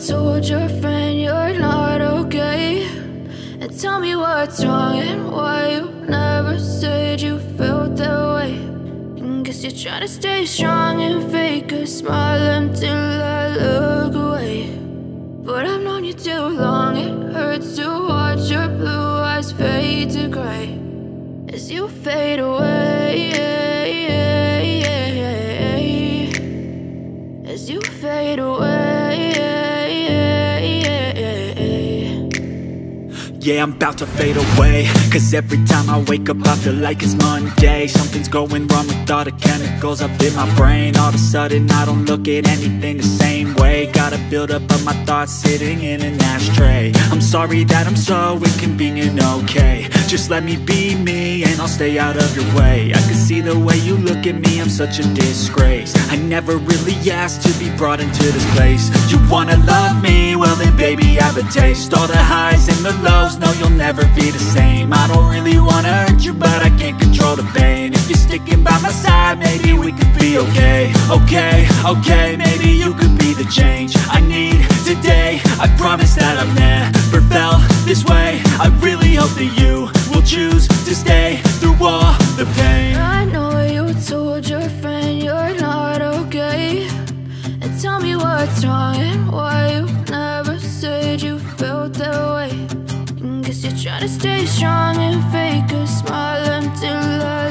told your friend you're not okay, and tell me what's wrong and why you never said you felt that way. And guess you're trying to stay strong and fake a smile until I look away. But I've known you too long, it hurts to watch your blue eyes fade to gray as you fade away, as you fade away. Yeah, I'm about to fade away, cause every time I wake up I feel like it's Monday. Something's going wrong with all the chemicals up in my brain. All of a sudden I don't look at anything the same way. Gotta build up of my thoughts sitting in an ashtray. I'm sorry that I'm so inconvenient, okay. Just let me be me and I'll stay out of your way. I can see the way you look at me, I'm such a disgrace. I never really asked to be brought into this place. You wanna love me? Well then baby I have a taste. All the highs and the lows, no you'll never be the same. I don't really wanna hurt you but I can't control the pain. If you're sticking by my side maybe we could be okay. Okay, maybe you could be the change I need today. I promise that I've never felt this way. I really hope that you will choose to stay through all the pain. I know you told your friend you're not okay, and tell me what's wrong and why you never said you felt that way. And guess you're trying to stay strong and fake a smile until I